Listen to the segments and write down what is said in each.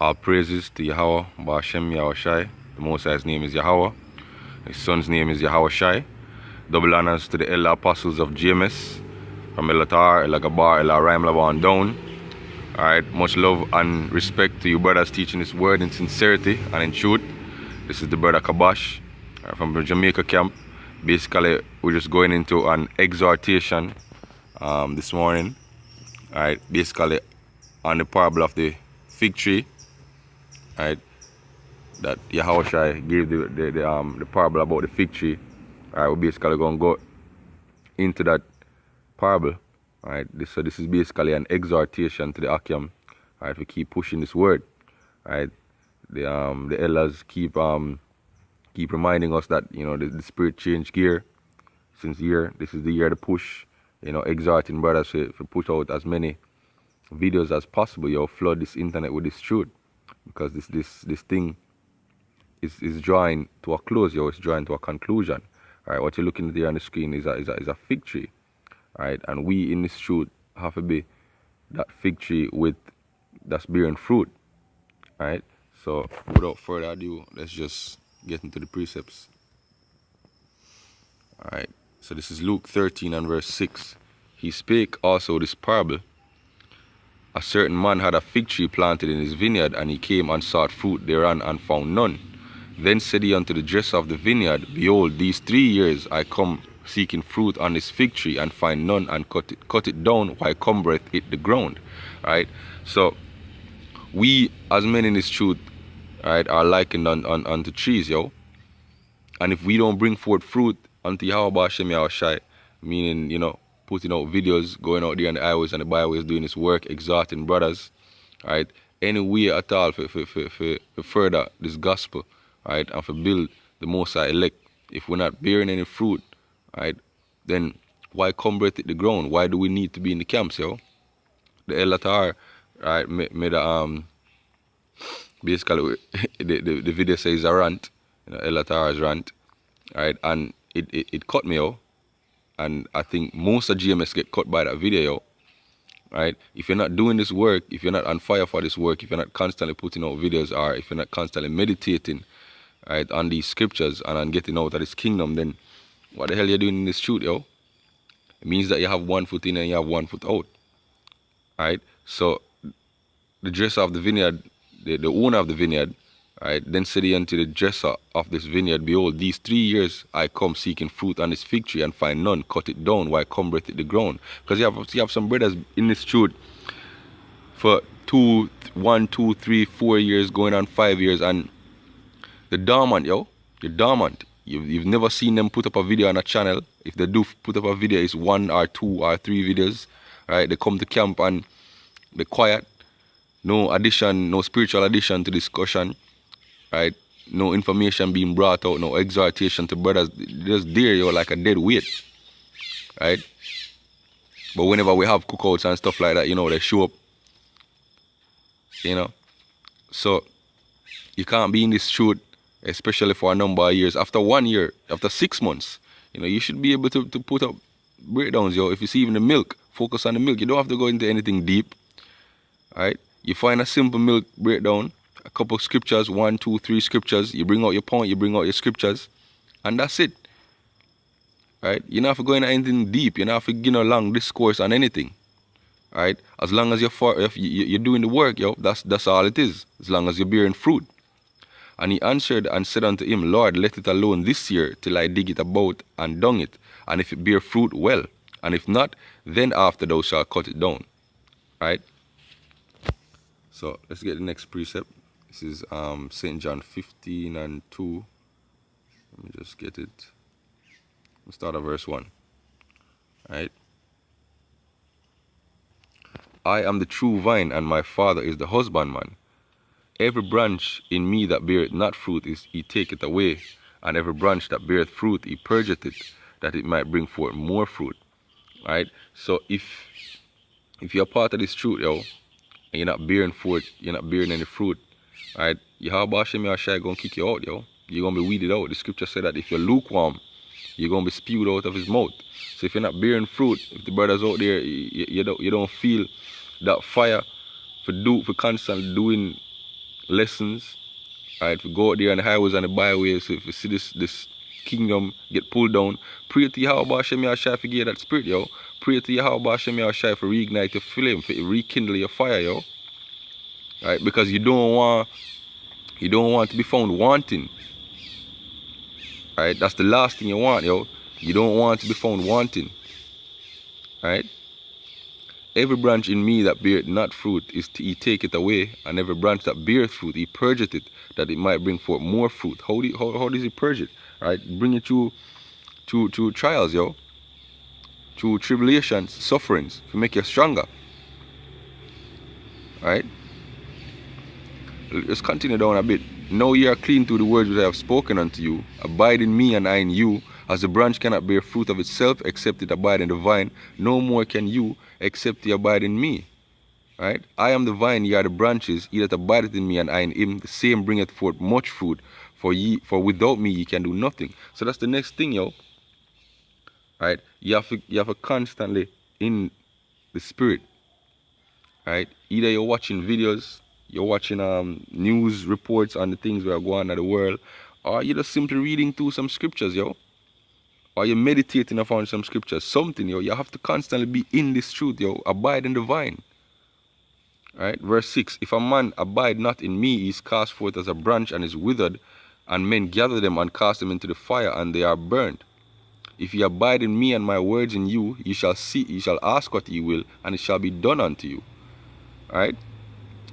All praises to Yahweh, Ba'ashem Yahushai. The Most High's name is Yahweh. His son's name is Yahushai. Double honors to the elder apostles of GMS, from Elatar, Elagabar, Elarim, Laban down. Alright, much love and respect to you brothers teaching this word in sincerity and in truth. This is the brother Kabash from the Jamaica camp. Basically, we're just going into an exhortation this morning. Alright, basically on the parable of the fig tree. Right, that Yahushua gave the parable about the fig tree. Alright, we're basically gonna go into that parable. Alright, this is basically an exhortation to the Akim. Alright, we keep pushing this word. Alright, the elders keep reminding us that the spirit changed gear since year. This is the year to push. Exhorting brothers to push out as many videos as possible. Flood this internet with this truth. Because this thing is drawing to a close, it's drawing to a conclusion. Alright, what you're looking at here on the screen is a fig tree. Alright, and we in this truth have to be that fig tree that's bearing fruit. Alright, so without further ado, let's just get into the precepts. Alright, so this is Luke 13 and verse 6. He spake also this parable. A certain man had a fig tree planted in his vineyard, and he came and sought fruit thereon, and found none. Then said he unto the dresser of the vineyard, Behold, these 3 years I come seeking fruit on this fig tree, and find none, and cut it down, why cumbereth it the ground? Right? So we as men in this truth, right, are likened unto trees, And if we don't bring forth fruit unto Yahweh Ba'ashem Yahushai, meaning, putting out videos, going out there on the highways and the byways, doing this work, exhorting brothers, right? Any way at all for further this gospel, right? And for build the Most High elect. If we're not bearing any fruit, right? Then why cumbereth it the ground? Why do we need to be in the camps, The Elatar, right, made a basically the video says a rant, Elatar's rant, right? And it cut me out. And I think most of GMS get cut by that video, right? If you're not doing this work, if you're not on fire for this work, if you're not constantly putting out videos, or if you're not constantly meditating, right, on these scriptures and on getting out of this kingdom, then what the hell you doing in this truth, It means that you have 1 foot in and you have 1 foot out, right? So the dresser of the vineyard, the owner of the vineyard, right, then said he unto the dresser of this vineyard, Behold, these 3 years I come seeking fruit on this fig tree, and find none. Cut it down, why cumbereth it the ground? Because you have some brothers in this truth for 1, 2, 3, 4 years, going on 5 years, and they're dormant, They're dormant. You've never seen them put up a video on a channel. If they do put up a video, it's 1 or 2 or 3 videos, right? They come to camp and they're quiet. No addition, no spiritual addition to discussion. Right, no information being brought out, no exhortation to brothers. Just there, like a dead weight, right? But whenever we have cookouts and stuff like that, they show up, So you can't be in this truth, especially for a number of years. After 1 year, after 6 months, you should be able to put up breakdowns, If you see even the milk, focus on the milk. You don't have to go into anything deep, right? You find a simple milk breakdown, a couple of scriptures, 1, 2, 3 scriptures. You bring out your point, you bring out your scriptures, and that's it. Right? You don't have to go into anything deep. You don't have to give a long discourse on anything. Right? As long as you're doing the work, that's all it is. As long as you're bearing fruit. And he answered and said unto him, Lord, let it alone this year till I dig it about and dung it. And if it bear fruit, well. And if not, then after thou shalt cut it down. Right? So let's get the next precept. This is St. John 15 and 2. Let me just get it. We'll start at verse 1. Right? I am the true vine, and my Father is the husbandman. Every branch in me that beareth not fruit, he taketh away. And every branch that beareth fruit, he purgeth it, that it might bring forth more fruit. Right? So if you're part of this truth, and you're not bearing fruit, you're not bearing any fruit, right? Yahweh Ba'ashem Yahushai gonna kick you out, You're gonna be weeded out. The scripture said that if you're lukewarm, you're gonna be spewed out of his mouth. So if you're not bearing fruit, if the brothers out there, you don't feel that fire for constantly doing lessons. Right, if we go out there on the highways and the byways, if we see this kingdom get pulled down, pray to Yahweh Hashem Yahshai for give that spirit, yo. Pray to Yahweh Hashem Yahshai for reignite your flame, for rekindle your fire, yo. Right, because you don't want to be found wanting. Right, that's the last thing you want, yo. You don't want to be found wanting. Right. Every branch in me that beareth not fruit he take it away, and every branch that beareth fruit he purgeth it, that it might bring forth more fruit. How does he purge it? Right? Bring it through trials, yo. Through tribulations, sufferings, to make you stronger. Right? Let's continue down a bit. Now ye are clean through the words which I have spoken unto you. Abide in me and I in you. As the branch cannot bear fruit of itself except it abide in the vine, no more can you except ye abide in me. Right? I am the vine, ye are the branches. He that abideth in me and I in him, the same bringeth forth much fruit. For without me ye can do nothing. So that's the next thing, yo. Right? You have to constantly in the spirit. Right? Either you're watching videos, you're watching news reports on the things that are going on in the world, or you're just simply reading through some scriptures, yo. Or you're meditating upon some scriptures, something, yo. You have to constantly be in this truth, yo. Abide in the vine. Right? Verse 6, if a man abide not in me, he is cast forth as a branch and is withered, and men gather them and cast them into the fire, and they are burnt. If ye abide in me and my words in you, ye shall ask what ye will, and it shall be done unto you. Right?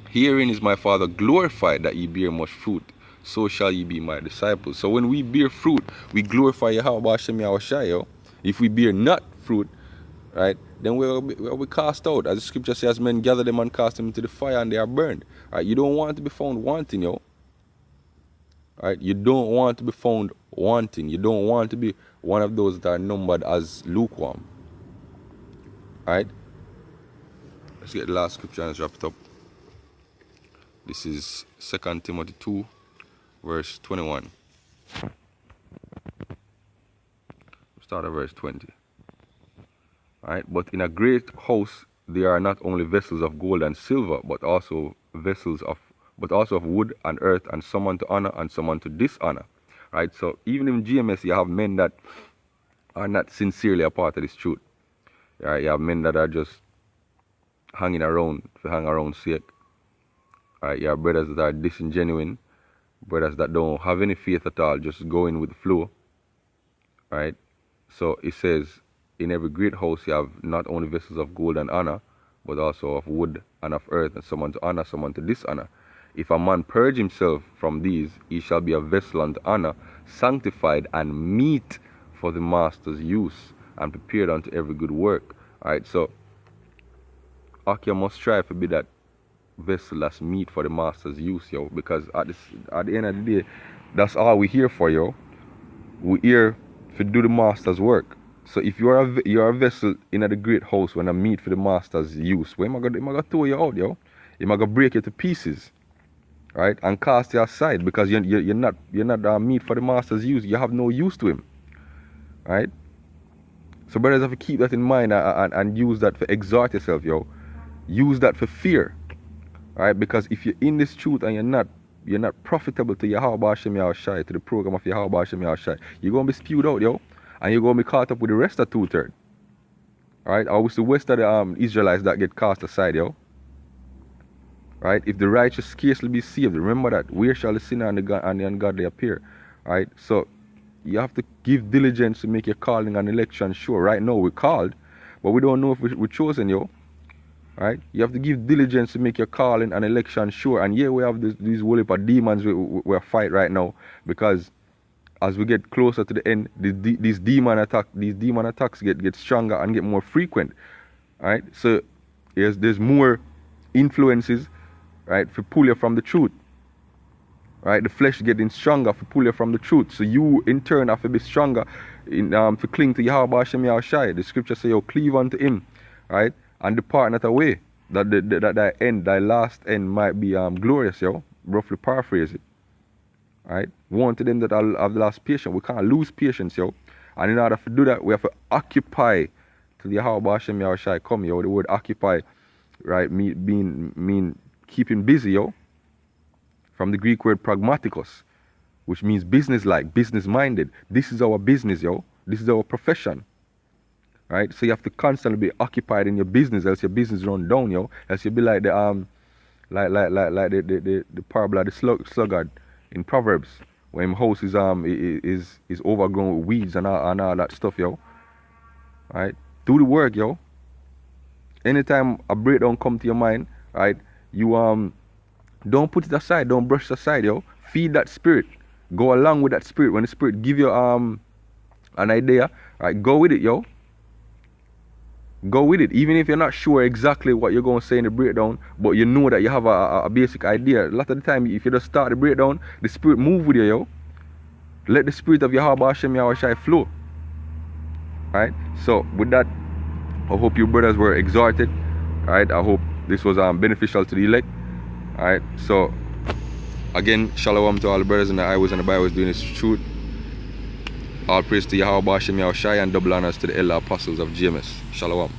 Herein is my Father glorified, that ye bear much fruit, so shall ye be my disciples. So when we bear fruit, we glorify Yahweh Hashem Yahushai, yo. If we bear not fruit, right, then we'll be cast out. As the scripture says, men gather them and cast them into the fire, and they are burned. Right? You don't want to be found wanting, yo. Right? You don't want to be found wanting. You don't want to be one of those that are numbered as lukewarm. Right? Let's get the last scripture and let's wrap it up. This is 2 Timothy 2, verse 21. Start at verse 20. Right? But in a great house there are not only vessels of gold and silver, but also of wood and earth, and some unto honor and some unto dishonor. Right? So even in GMS you have men that are not sincerely a part of this truth. Right? You have men that are just hanging around to hang around sake. Right? You have brothers that are disingenuine, brothers that don't have any faith at all, just going with the flow. Right? So it says, in every great house you have not only vessels of gold and honor, but also of wood and of earth, and some unto honor, some unto dishonor. If a man purge himself from these, he shall be a vessel unto honor, sanctified and meet for the master's use, and prepared unto every good work. Alright, so you must strive to be that vessel that's meet for the master's use, yo, because at the end of the day, that's all we here for, yo. We here to do the master's work. So if you're a vessel in the great house when I meet for the master's use, well, I'm gonna throw you out, yo. I'm gonna break you to pieces, right, and cast you aside, because you're not meat for the master's use. You have no use to him, right? So brothers have to keep that in mind and use that for exhort yourself, yo. Use that for fear, right? Because if you're in this truth and you're not profitable to Yahweh Hashem Yahushai, to the program of Yahweh Hashem Yahushai, you're gonna be spewed out, yo. And you're going to be caught up with the rest of 2/3. Alright? Or with the rest of the Israelites that get cast aside, yo. Right? If the righteous scarcely be saved, remember that. Where shall the sinner and the ungodly appear? Right? So, you have to give diligence to make your calling and election sure. Right now, we're called, but we don't know if we're chosen, yo. Right? You have to give diligence to make your calling and election sure. And yeah, we have these whole heap of demons we fight right now, because as we get closer to the end, these demon attacks get stronger and get more frequent. Right? So there's more influences, right, to pull you from the truth. Right? The flesh getting stronger to pull you from the truth. So you in turn have to be stronger to cling to Yahweh Hashem Yahushai. The scripture say, "You cleave unto him," right, and depart not away. That thy last end might be glorious, yo. Roughly paraphrase it. Right? Warn to them that I'll have lost patience. We can't lose patience, yo. And in order to do that, we have to occupy till the Yahweh Hashem Yahushai come, yo. The word occupy, right, mean keeping busy, yo. from the Greek word pragmaticos, which means business-like, business-minded. This is our business, yo. This is our profession, right? So you have to constantly be occupied in your business, else your business run down, yo. Else you'll be like the the parable of the sluggard in Proverbs, when his house is overgrown with weeds and all that stuff, yo. Right? Do the work, yo. Anytime a breakdown come to your mind, right, you don't put it aside, don't brush it aside, yo. Feed that spirit. Go along with that spirit. When the spirit give you an idea, right, go with it, yo. Go with it. Even if you're not sure exactly what you're going to say in the breakdown, but you know that you have a basic idea. A lot of the time, if you just start the breakdown, the spirit move with you, yo. Let the spirit of Yahweh Hashem Yahweh Shai flow. Right? So with that, I hope you brothers were exhorted. Right? I hope this was beneficial to the elect. Alright, so again, shalom to all the brothers in the highways and the byways doing this truth. All praise to Yahweh Hashem Yahweh Shai, and double honors to the elder apostles of GMS. Shalom.